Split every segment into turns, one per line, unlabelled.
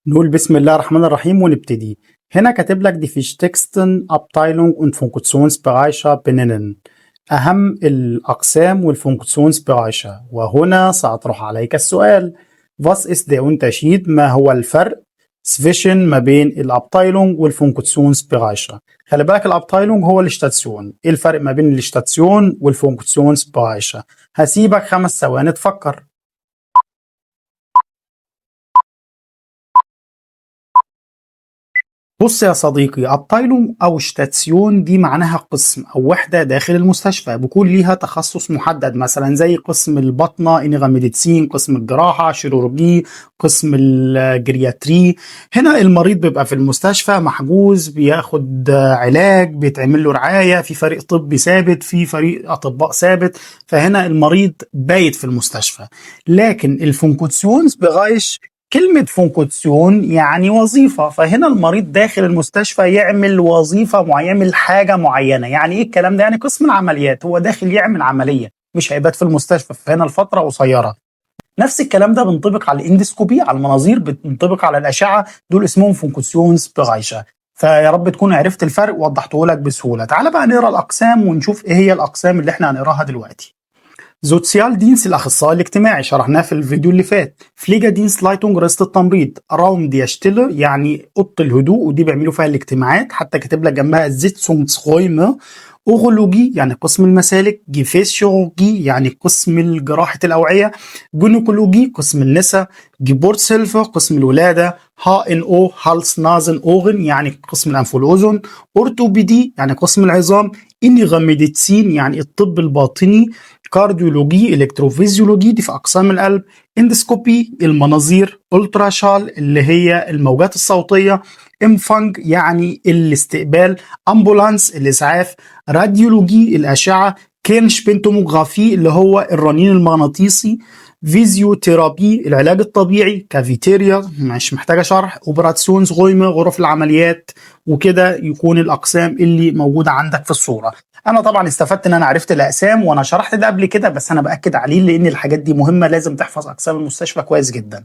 نقول بسم الله الرحمن الرحيم ونبتدي. هنا كاتب لك die wichtigsten Abteilungen und Funktionsbereiche benennen. أهم الأقسام والفونكسيonsbereiche. وهنا سأطرح عليك السؤال: Was ist der Unterschied؟ ما هو الفرق zwischen ما بين الأبتايلونج والفونكسيonsbereiche؟ خلي بالك الأبتايلونج هو الاشتاتسيون. إيه الفرق ما بين الاشتاتسيون والفونكسيonsbereiche؟ هسيبك 5 ثواني تفكر. بص يا صديقي، أبتايلون أو شتاتسيون دي معناها قسم أو وحدة داخل المستشفى بيكون ليها تخصص محدد، مثلا زي قسم الباطنة إنغا ميديسين، قسم الجراحة شيرورجي، قسم الجرياتري. هنا المريض بيبقى في المستشفى محجوز، بياخد علاج، بيتعمل له رعاية في فريق طبي ثابت، في فريق أطباء ثابت، فهنا المريض بايت في المستشفى. لكن الفونكوتسيونز بغايش كلمة فونكوتسيون يعني وظيفة، فهنا المريض داخل المستشفى يعمل وظيفة معينة، يعمل حاجة معينة. يعني ايه الكلام ده؟ يعني قسم العمليات، هو داخل يعمل عملية، مش هيبات في المستشفى، فهنا الفترة قصيرة. نفس الكلام ده بينطبق على الاندسكوبي، على المناظير، بينطبق على الأشعة، دول اسمهم فونكوتسيونز بغايشة. فيا رب تكون عرفت الفرق ووضحته لك بسهولة. تعال بقى نقرا الأقسام ونشوف ايه هي الأقسام اللي احنا هنقراها دلوقتي. سوشيال دينس الأخصائي الاجتماعي، شرحناه في الفيديو اللي فات. فليجا دينس لايتونج رئاسة التمريض. راوم دي شتيلر يعني أوضة الهدوء، ودي بيعملوا فيها الاجتماعات، حتى كاتب لك جنبها زيتسونغسغويمه. أوغولوجي يعني قسم المسالك. جيفيسيولوجي يعني قسم جراحة الأوعية. جينيكولوجي قسم النساء. جيبورتسهيلفر قسم الولادة. ها ان او هالس نازن اوغن يعني قسم الأنف والأذن. أورتوبيدي يعني قسم العظام. إنيغا ميديسين يعني الطب الباطني. كارديولوجي الكتروفيزيولوجي دي في اقسام القلب. اندسكوبي المناظير. التراشال اللي هي الموجات الصوتيه. امفانج يعني الاستقبال. امبولانس الاسعاف. راديولوجي الاشعه. كيرنشبنتوموغرافي اللي هو الرنين المغناطيسي. فيزيوثيرابي العلاج الطبيعي. كافيتيريا مش محتاجه شرح. اوبراتسيونز غويمه غرف العمليات. وكده يكون الاقسام اللي موجوده عندك في الصوره. انا طبعا استفدت ان انا عرفت الاقسام، وانا شرحت ده قبل كده، بس انا باكد عليه لان الحاجات دي مهمه، لازم تحفظ اقسام المستشفى كويس جدا.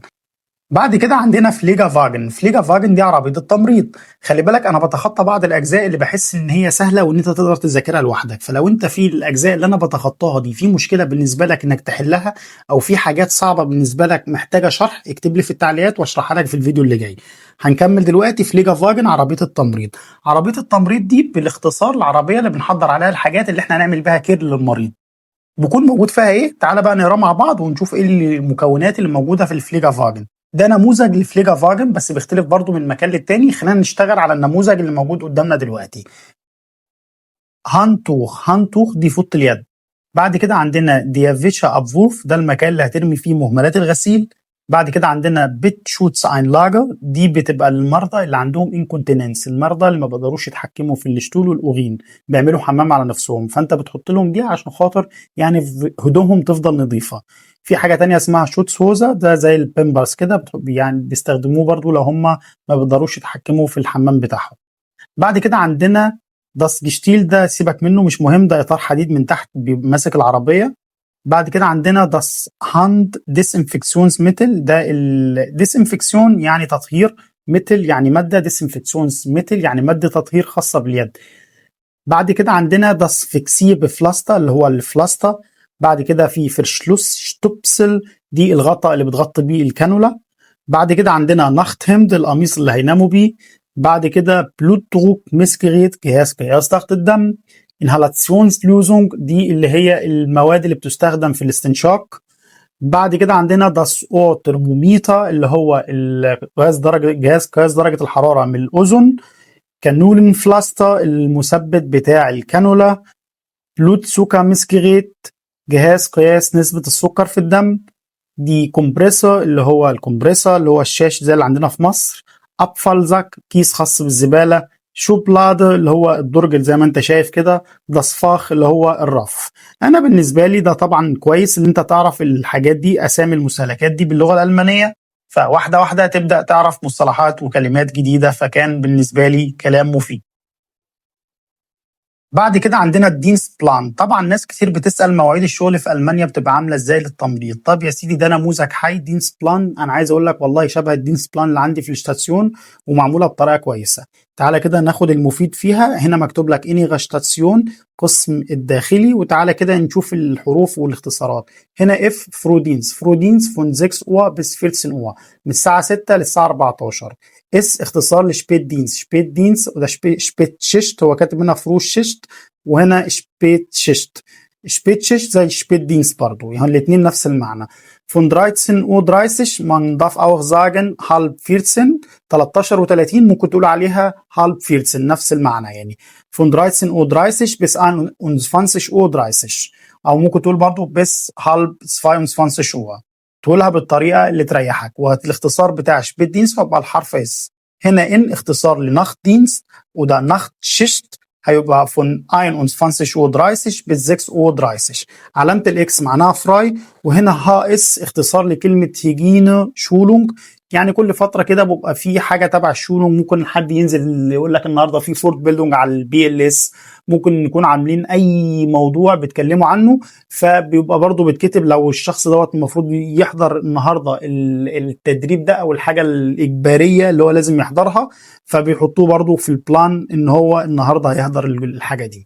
بعد كده عندنا فليجا فاجن. فليجا فاجن دي عربيه التمريض. خلي بالك انا بتخطى بعض الاجزاء اللي بحس ان هي سهله وان انت تقدر تذاكرها لوحدك، فلو انت في الاجزاء اللي انا بتخطاها دي في مشكله بالنسبه لك انك تحلها، او في حاجات صعبه بالنسبه لك محتاجه شرح، اكتب لي في التعليقات واشرحها لك في الفيديو اللي جاي. هنكمل دلوقتي فليجا فاجن عربيه التمريض. عربيه التمريض دي بالاختصار العربيه اللي بنحضر عليها الحاجات اللي احنا هنعمل بها كير للمريض. بيكون موجود فيها ايه؟ تعالى بقى نقرا مع بعض ونشوف ايه المكونات اللي موجوده في الفليجا فاجن. ده نموذج لفليجا فاجن بس بيختلف برضو من مكان للتاني. خلينا نشتغل على النموذج اللي موجود قدامنا دلوقتي. هانتوخ دي فوط اليد. بعد كده عندنا ديافيتشا ابفورف، ده المكان اللي هترمي فيه مهملات الغسيل. بعد كده عندنا بيت شوتس اين لاجر، دي بتبقى للمرضى اللي عندهم انكونتيننس، المرضى اللي ما بيقدروش يتحكموا في الشتول والاوغين، بيعملوا حمام على نفسهم، فانت بتحط لهم دي عشان خاطر يعني هدومهم تفضل نظيفه. في حاجه تانية اسمها شوتس هوزا، ده زي البامبرز كده، يعني بيستخدموه برضو لو هم ما بيقدروش يتحكموا في الحمام بتاعهم. بعد كده عندنا داس جشتيل، ده سيبك منه مش مهم، ده اطار حديد من تحت ماسك العربيه. بعد كده عندنا داس هاند ديسانفكسيونز ميتل، ده الديسانفكسيون يعني تطهير، ميتل يعني ماده، ديسانفكسيونز ميتل يعني ماده تطهير خاصه باليد. بعد كده عندنا داس فيكسيه بفلاستا اللي هو الفلاستا. بعد كده في فرشلوس شتوبسل، دي الغطاء اللي بتغطي بيه الكانولا. بعد كده عندنا نخت هيمد القميص اللي هيناموا بيه. بعد كده بلوت دروك مسكريت جهاز قياس ضغط الدم. انهالاتسيونز دي اللي هي المواد اللي بتستخدم في الاستنشاق. بعد كده عندنا داس او ترموميتا اللي هو جهاز قياس درجة الحرارة من الأذن. كانولين فلاستا المثبت بتاع الكانولا. بلوت سوكا مسكريت جهاز قياس نسبة السكر في الدم. دي كومبريسور اللي هو اللي هو الشاش زي اللي عندنا في مصر. ابفالزاك كيس خاص بالزباله. شوبلاده اللي هو الدرج اللي زي ما انت شايف كده. ده صفاخ اللي هو الرف. انا بالنسبه لي ده طبعا كويس ان انت تعرف الحاجات دي، اسامي المستهلكات دي باللغه الالمانيه، فواحده واحده تبدا تعرف مصطلحات وكلمات جديده، فكان بالنسبه لي كلام مفيد. بعد كده عندنا الدينست بلان. طبعا ناس كتير بتسأل مواعيد الشغل في ألمانيا بتبقى عاملة ازاي للتمريض. طب يا سيدي ده نموذج حي دينست بلان. انا عايز اقول لك والله شبه الدينست بلان اللي عندي في الشتاسيون ومعمولة بطريقة كويسة. تعالى كده ناخد المفيد فيها. هنا مكتوب لك انيغا شتاسيون قسم الداخلي، وتعالى كده نشوف الحروف والاختصارات. هنا اف فرودينز، فرودينز فون 6 اور bis 14 اور، من الساعة 6 للساعة 14. اس اختصار لشبيت دينز، شبيت دينز وده شبيت شيشت، هو كاتب هنا فروش شيشت وهنا شبيت شيشت. شبيت شيشت زي شبيت دينز برضو، يعني الاتنين نفس المعنى. von 13:30 man darf auch sagen halb 14، 13 و30 ممكن تقول عليها halb 14 نفس المعنى يعني. von 13:30 bis 21:30 او ممكن تقول برضو bis halb 22 تقولها بالطريقه اللي تريحك. والاختصار بتاع شبيت دينز فبقى الحرف اس. هنا ان اختصار لنخت دينز، وده نخت شيشت هيبقى von 21:30 bis 6:30. علامة الاكس معناها فراي، وهنا ها اس اختصار لكلمة هيجينه شولونج، يعني كل فترة كده بيبقى في حاجة تبع الشولونج. ممكن حد ينزل يقول لك النهارده في فورت بيلدونج على البي ال اس، ممكن نكون عاملين اي موضوع بيتكلموا عنه، فبيبقى برضو بيتكتب لو الشخص دوت المفروض يحضر النهارده التدريب ده او الحاجة الإجبارية اللي هو لازم يحضرها، فبيحطوه برضو في البلان ان هو النهارده هيحضر الحاجه دي.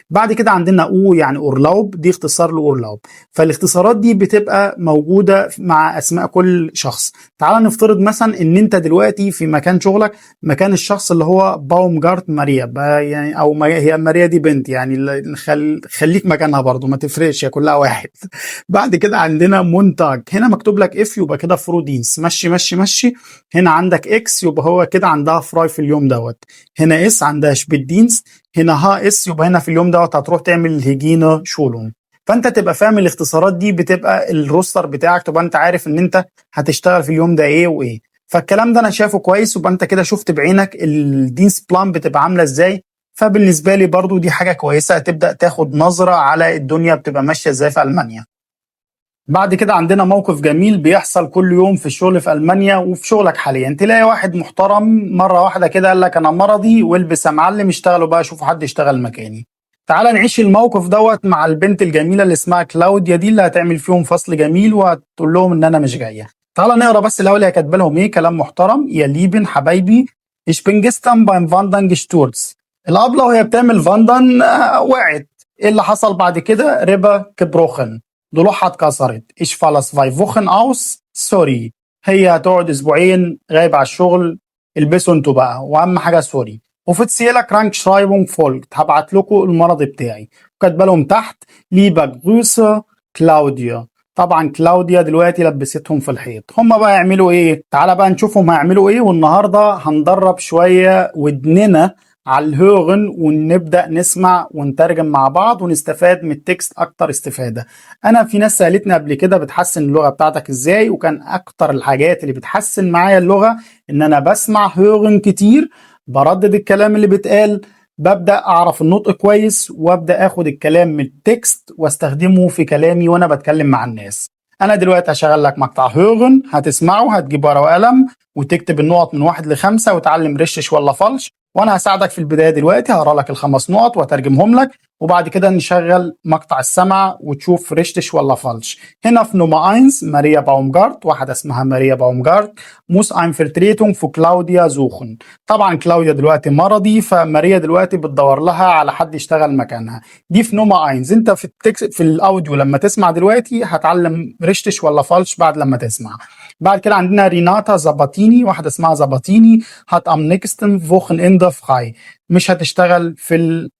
بعد كده عندنا او يعني اورلاوب، دي اختصار لاورلاوب. فالاختصارات دي بتبقى موجوده مع اسماء كل شخص. تعال نفترض مثلا ان انت دلوقتي في مكان شغلك مكان الشخص اللي هو باومجارت ماريا، يعني او هي ماريا دي بنت يعني، خليك مكانها برضو ما تفرقش، هي كلها واحد. بعد كده عندنا مونتاج، هنا مكتوب لك اف يبقى كده فرودينس، مشي مشي مشي. هنا عندك اكس يبقى هو كده عندها فراي في اليوم دوت. هنا اس عندها شبيدينز. هنا ها اس يبقى هنا في اليوم دوت هتروح تعمل الهيجينا شولون. فانت تبقى فاهم الاختصارات دي، بتبقى الروستر بتاعك، تبقى انت عارف ان انت هتشتغل في اليوم ده ايه وايه. فالكلام ده انا شايفه كويس، ويبقى انت كده شفت بعينك الدينس بلان بتبقى عامله ازاي. فبالنسبه لي برضو دي حاجه كويسه، تبدا تاخد نظره على الدنيا بتبقى ماشيه ازاي في المانيا. بعد كده عندنا موقف جميل بيحصل كل يوم في الشغل في ألمانيا وفي شغلك حاليا. تلاقي واحد محترم مرة واحدة كده قال لك أنا مرضي والبس يا معلم اشتغلوا بقى، شوفوا حد يشتغل مكاني. تعال نعيش الموقف دوت مع البنت الجميلة اللي اسمها كلاوديا دي، اللي هتعمل فيهم فصل جميل وهتقول لهم إن أنا مش جاية. تعال نقرا بس الأول هي كاتبه لهم إيه، كلام محترم. يا ليبن حبايبي ich bin gestern beim Wandern gestürzt. الأبلة وهي بتعمل فاندن وقعت. إيه اللي حصل بعد كده؟ ريبا كبروخن، ضلوعها اتكسرت. ايش فالس فاي فوخن اوس سوري، هي هتقعد اسبوعين غايب على الشغل، البسوا انتوا بقى، واهم حاجه سوري. وفيتسيلا كرانك شرايبونج فولت، هبعت لكم المرض بتاعي. وكاتبه لهم تحت ليبا جروسه كلاوديا. طبعا كلاوديا دلوقتي لبستهم في الحيط. هم بقى يعملوا ايه؟ تعالى بقى نشوفهم هيعملوا ايه. والنهارده هندرب شويه ودننا على الهوغن، ونبدأ نسمع ونترجم مع بعض ونستفاد من التكست أكتر استفادة. أنا في ناس سألتني قبل كده بتحسن اللغة بتاعتك إزاي، وكان أكتر الحاجات اللي بتحسن معايا اللغة إن أنا بسمع هوغن كتير، بردد الكلام اللي بتقال، ببدأ أعرف النطق كويس، وأبدأ أخد الكلام من التكست واستخدمه في كلامي وأنا بتكلم مع الناس. أنا دلوقتي هشغل لك مقطع هوغن هتسمعه، هتجيب ورقة وقلم وتكتب النقط من 1 ل5 وتعلم رشش ولا فلش، وانا هساعدك في البدايه. دلوقتي هقرا لك ال5 نقط واترجمهم لك، وبعد كده نشغل مقطع السمع وتشوف ريشتش ولا فالش. هنا في نوما اينز ماريا باومجارت، واحده اسمها ماريا باومجارت موس اينفلتريتونج في كلاوديا زوخن. طبعا كلاوديا دلوقتي مرضي، فماريا دلوقتي بتدور لها على حد يشتغل مكانها. دي في نوما اينز. انت في في الاوديو لما تسمع دلوقتي هتعلم ريشتش ولا فالش بعد لما تسمع. بعد كده عندنا ريناتا زاباتيني، واحده اسمها زاباتيني hat am nächsten Wochenende frei. مش هتشتغل في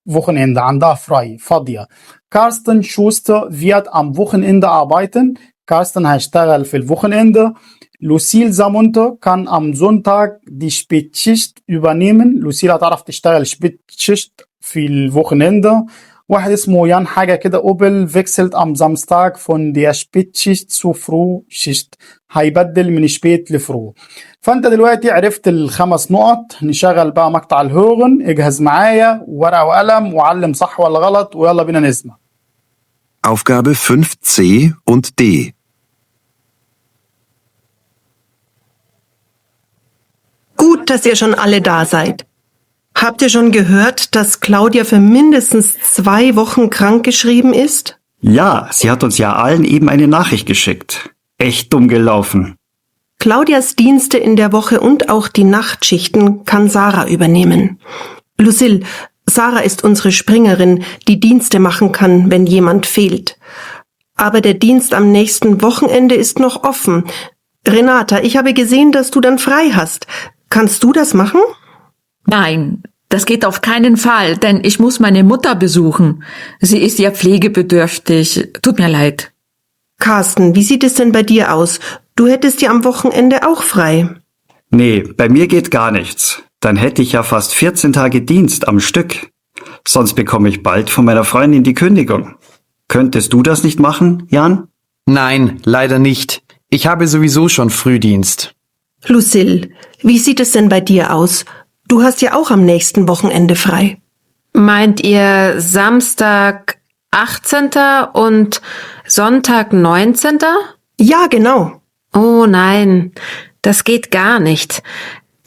الووخن عندها فراي فاضيه. كارستن شوستر wird am Wochenende arbeiten. كارستن هيشتغل في الووخن. لوسيل زامونتر كان am Sonntag die Spätschicht übernehmen. لوسيل هتعرف تشتغل Spätschicht في الووخن. واحد اسمه يان حاجة كده اوبل wechselt am Samstag von der Spätschicht zu Frühschicht. هيبدل من شبيت لفرو. فانت دلوقتي عرفت ال5 نقط. نشغل بقى مقطع الهوغن، اجهز معايا ورقة وقلم وعلم صح ولا غلط، ويلا بينا نسمع.
Aufgabe 5c und D.
Gut, dass ihr schon alle da seid. Habt ihr schon gehört, dass Claudia für mindestens 2 Wochen krankgeschrieben ist?
Ja, sie hat uns ja allen eben eine Nachricht geschickt. Echt dumm gelaufen.
Claudias Dienste in der Woche und auch die Nachtschichten kann Sarah übernehmen. Lucille, Sarah ist unsere Springerin, die Dienste machen kann, wenn jemand fehlt. Aber der Dienst am nächsten Wochenende ist noch offen. Renata, ich habe gesehen, dass du dann frei hast. Kannst du das machen?
Nein, das geht auf keinen Fall, denn ich muss meine Mutter besuchen. Sie ist ja pflegebedürftig. Tut mir leid.
Carsten, wie sieht es denn bei dir aus? Du hättest ja am Wochenende auch frei.
Nee, bei mir geht gar nichts. Dann hätte ich ja fast 14 Tage Dienst am Stück. Sonst bekomme ich bald von meiner Freundin die Kündigung. Könntest du das nicht machen, Jan?
Nein, leider nicht. Ich habe sowieso schon Frühdienst.
Lucille, wie sieht es denn bei dir aus? Du hast ja auch am nächsten Wochenende frei.
Meint ihr Samstag 18. und Sonntag 19.?
Ja, genau.
Oh nein, das geht gar nicht.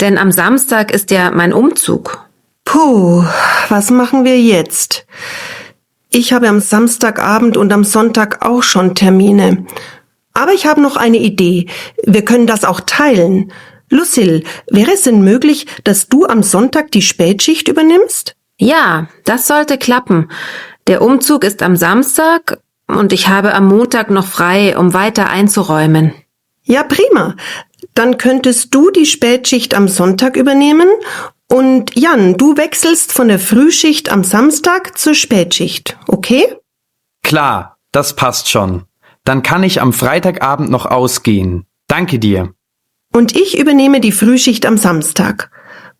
Denn am Samstag ist ja mein Umzug.
Puh, was machen wir jetzt? Ich habe am Samstagabend und am Sonntag auch schon Termine. Aber ich habe noch eine Idee. Wir können das auch teilen. Lucille, wäre es denn möglich, dass du am Sonntag die Spätschicht übernimmst?
Ja, das sollte klappen. Der Umzug ist am Samstag und ich habe am Montag noch frei, um weiter einzuräumen.
Ja, prima. Dann könntest du die Spätschicht am Sonntag übernehmen und Jan, du wechselst von der Frühschicht am Samstag zur Spätschicht, okay?
Klar, das passt schon. Dann kann ich am Freitagabend noch ausgehen. Danke dir.
Und ich übernehme die Frühschicht am Samstag.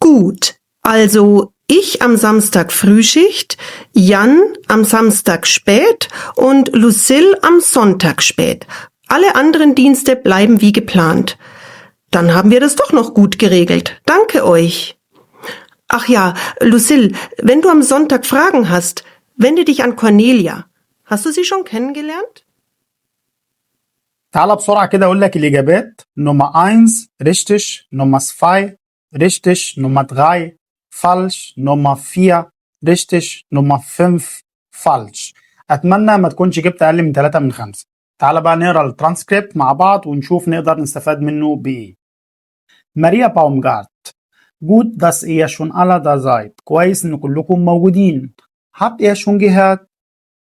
Gut, also ich am Samstag Frühschicht, Jan am Samstag spät und Lucille am Sonntag spät. Alle anderen Dienste bleiben wie geplant. Dann haben wir das doch noch gut geregelt. Danke euch. Ach ja, Lucille, wenn du am Sonntag Fragen hast, wende dich an Cornelia. Hast du sie schon kennengelernt?
تعال بسرعة كده أقول لك الإجابات. Nummer 1 richtig, Nummer 2 richtig, Nummer 3 falsch, Nummer 4 richtig, Nummer 5 falsch. أتمنى ما تكونش جبت أقل من 3 من 5. تعال بقى نقرا الترانسكريبت مع بعض ونشوف نقدر نستفاد منه بإيه. ماريا باومجارت. Gut, dass ihr schon alle da seid. كويس إن كلكم موجودين. Habt ihr schon gehört?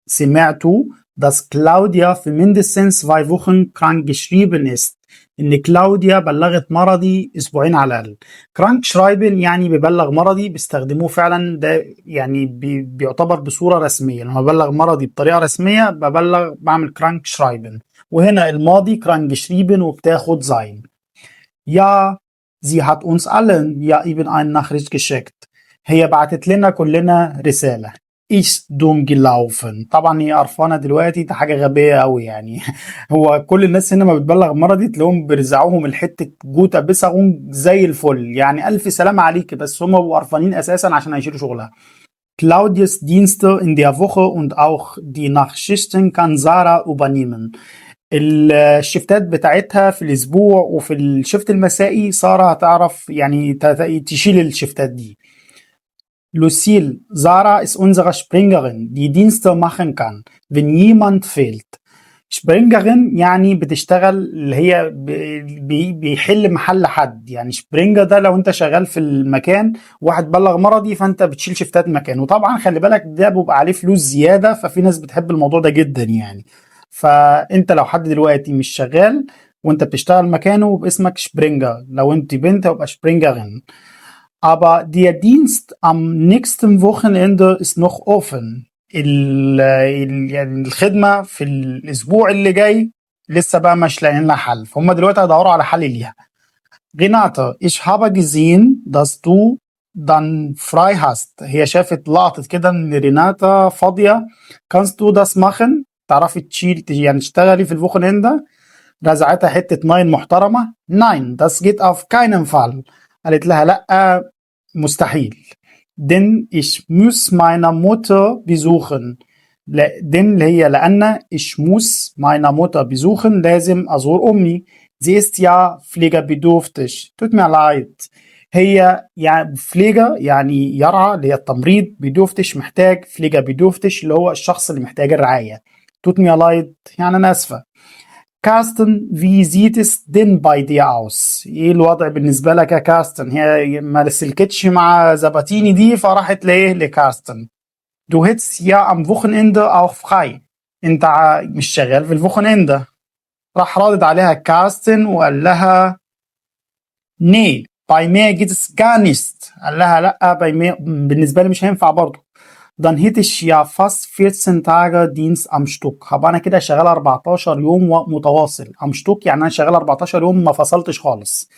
سمعتوا, dass Claudia für mindestens 2 Wochen krank geschrieben ist. إن كلاوديا بلغت مرضي أسبوعين على الأقل. كرانك شرايبن يعني ببلغ مرضي، بيستخدموه فعلا، ده يعني بيعتبر بصورة رسمية. لما ببلغ مرضي بطريقة رسمية بعمل كرانك شرايبن، وهنا الماضي كرانك geschrieben وبتاخد sein. Ja, sie hat uns allen ja eben eine Nachricht geschickt. هي بعتت لنا كلنا رسالة. ist dumm gelaufen. طبعا هي قرفانة دلوقتي، ده حاجة غبية قوي يعني. هو كل الناس هنا ما بتبلغ مرضي تلاقيهم بيرزعوهم الحتة جوتا بسغون زي الفل، يعني ألف سلام عليك، بس هم بيبقوا قرفانين أساسا عشان هيشيلوا شغلها. Claudias Dienste in der Woche und auch die Nachtschichten kann Sarah übernehmen. الشفتات بتاعتها في الأسبوع وفي الشفت المسائي سارة هتعرف يعني تشيل الشفتات دي. Lucille, Sarah ist unsere Springerin, die Dienste machen kann, wenn jemand fehlt. Springerin يعني بتشتغل اللي هي بيحل محل حد، يعني سبرينجر ده لو انت شغال في المكان واحد بلغ مرضي فانت بتشيل شفتات مكانه. وطبعا خلي بالك ده بيبقى عليه فلوس زيادة، ففي ناس بتحب الموضوع ده جدا يعني. فانت لو حد دلوقتي مش شغال وانت بتشتغل مكانه باسمك سبرينجر، لو انت بنت يبقى سبرينجرين. Aber der Dienst am nächsten Wochenende ist noch offen. يعني الخدمة في الأسبوع اللي جاي لسه بقى مش لاقيين لها حل، فهم دلوقتي هيدوروا على حل ليها. Renate, ich habe gesehen, dass du dann frei hast. هي شافت لقطة كده إن ريناتا فاضية. Kannst du das machen؟ تعرفي يعني تشتغلي في الوخنيندا؟ رزعتها حتة ناين محترمة. Nein, das geht auf keinen Fall. قالت لها لأ، مستحيل. Denn ich muss meine Mutter besuchen. denn هي لأن ich muss meine Mutter besuchen لازم أزور أمي. Sie ist ja pflegebedürftig. Tut mir leid. هي يعني فليجا يعني يرعى اللي هي التمريض، بيدوفتش محتاج، فليجا بيدوفتش اللي هو الشخص اللي محتاج الرعاية. توت مي لايد يعني أنا آسفة. كاستن في زيتس دين باي دي أوس، إيه الوضع بالنسبة لك يا كاستن؟ هي ما سلكتش مع زباتيني دي فراحت لإيه لكاستن. Du hättest ja am Wochenende auch frei. انت مش شغال في الفوخنيندا. راح رادد عليها كاستن وقال لها ني باي مي جيتس gar nicht. قال لها لا باي مي بالنسبه لي مش هينفع برضه. dann hätte ich ja fast 14 Tage Dienst am Stück. هبقى انا كده شغال 14 يوم متواصل. am Stück يعني انا شغال 14 يوم ما فصلتش خالص.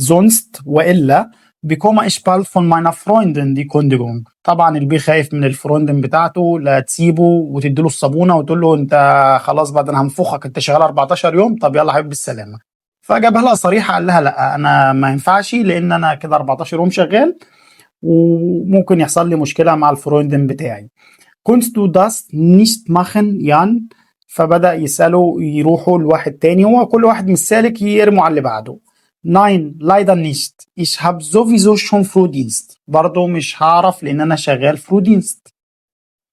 sonst والا bekomme ich bald von meiner Freundin die Kündigung. طبعا البي خايف من الفروندن بتاعته لا تسيبه وتديله الصابونه وتقول له انت خلاص بعد انا هنفخك انت شغال 14 يوم، طب يلا حبيبي بالسلامه. فجابها لها صريحه قال لها لا انا ما ينفعش لان انا كده 14 يوم شغال وممكن يحصل لي مشكله مع الفروندن بتاعي. كنت du das nicht machen Jan؟ فبدأ يسأله يروحوا لواحد تاني، هو كل واحد مش سالك يرموا على اللي بعده. Nein, leider nicht. Ich habe sowieso schon Frühdienst. برضه مش هعرف لأن أنا شغال Frühdienst.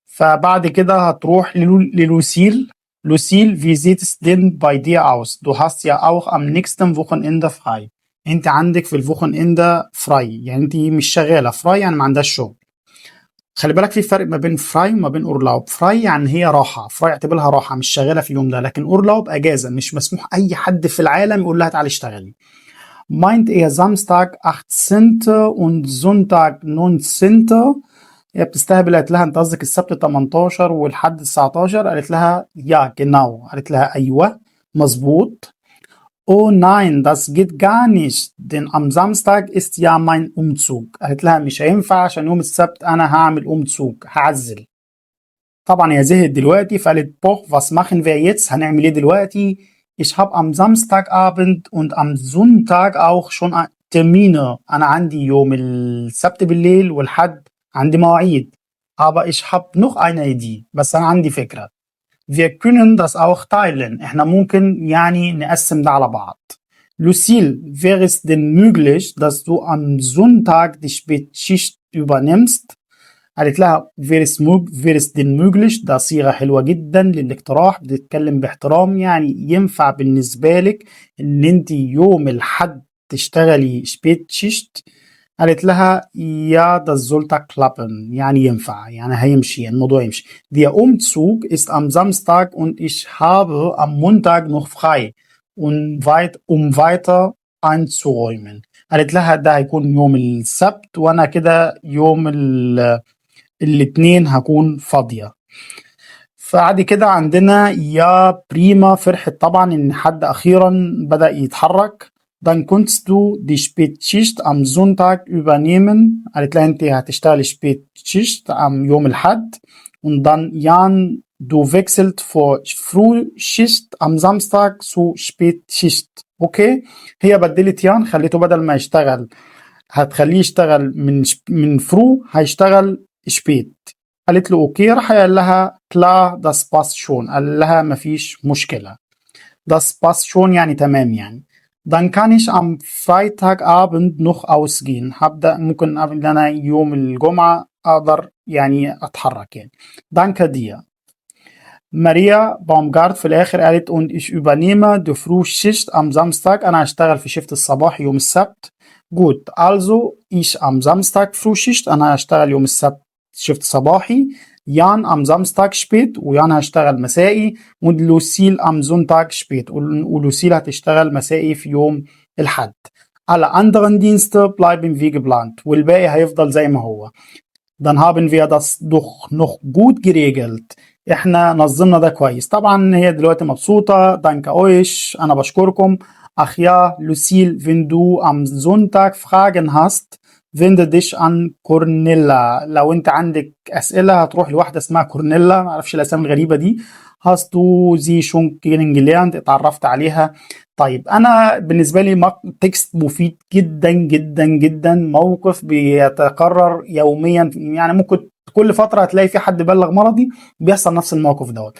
فبعد كده هتروح للوسيل. لوسيل, wie sieht es denn bei dir aus? Du hast ja auch am nächsten Wochenende frei. أنت عندك في الوochenende frei. يعني أنت مش شغالة frei يعني ما عندهاش شغل. خلي بالك في فرق ما بين فراي وما بين أورلاوب. فراي يعني هي راحة، فراي اعتبرها راحة مش شغالة في اليوم ده، لكن أورلاوب أجازة، مش مسموح أي حد في العالم يقول لها تعالي اشتغلي. meint er Samstag 18. und Sonntag 19. هي بتستهبل، قالت لها انت قصدك السبت 18 والحد 19؟ قالت لها يا genau. قالت لها ايوه مظبوط. oh nein das geht gar nicht denn am Samstag ist ja mein Umzug. قالت لها مش هينفع عشان يوم السبت انا هعمل Umzug هعزل. طبعا هي زهقت دلوقتي فقالت بوch was machen wir jetzt؟ هنعمل ايه دلوقتي؟ Ich habe am Samstagabend und am Sonntag auch schon Termine. أنا عندي يوم السبت بالليل والحد عندي مواعيد. Aber ich habe noch eine Idee. بس أنا عندي فكرة. Wir können das auch teilen. إحنا ممكن يعني نقسم ده على بعض. Lucille, wäre es denn möglich, dass du am Sonntag die Spätschicht übernimmst؟ قالت لها wäre es denn möglich؟ ده صيغة حلوة جدا للاقتراح، بتتكلم باحترام، يعني ينفع بالنسبة لك ان انت يوم الحد تشتغلي Spätschicht؟ قالت لها ja das sollte klappen. يعني ينفع يعني هيمشي الموضوع يمشي. Der Umzug ist am Samstag und ich habe am Montag noch frei um weiter einzuräumen. قالت لها ده هيكون يوم السبت وانا كده يوم الاثنين هكون فاضية. فعد كده عندنا يا بريما فرحت طبعا ان حد اخيرا بدأ يتحرك. Dann kannst du die Spätschicht am Sonntag übernehmen. قالت لها انت هتشتغلي Spätschicht am يوم الحد. Und dann Jan, du wechselt von Frühschicht am Samstag zu Spätschicht. اوكي هي بدلت يان، خليته بدل ما يشتغل هتخليه يشتغل من فرو هيشتغل شبيت. قالت له اوكي، راح قال لها كلا das passt schon. قال لها مفيش مشكلة. das passt schon يعني تمام يعني. dann kann ich am Freitagabend noch ausgehen. هبدأ ممكن قبل أنا يوم الجمعة أقدر يعني أتحرك يعني. danke dir. ماريا بومجارد في الآخر قالت und ich übernehme die Frühschicht am Samstag. أنا هشتغل في شيفت الصباح يوم السبت. gut also ich am Samstag Frühschicht. أنا هشتغل يوم السبت شيفت صباحي. Jan am Samstag spät ويان هشتغل مسائي. und Lucille am Sonntag spät ولوسيل هتشتغل مسائي في يوم الحد. alle anderen Dienste bleiben wie geplant والباقي هيفضل زي ما هو. dann haben wir das doch noch gut geregelt. احنا نظمنا ده كويس. طبعا هي دلوقتي مبسوطة. danke euch أنا بشكركم. ach ja Lucille, wenn du am Sonntag Fragen hast wende dich an Cornella. لو انت عندك أسئلة هتروح لواحدة اسمها كورنيلا، معرفش الأسامي الغريبة دي. hast du sie schon kennengelernt؟ اتعرفت عليها. طيب أنا بالنسبة لي تكست مفيد جدا جدا جدا، موقف بيتكرر يوميا، يعني ممكن كل فترة هتلاقي في حد بلغ مرضي بيحصل نفس الموقف دوت.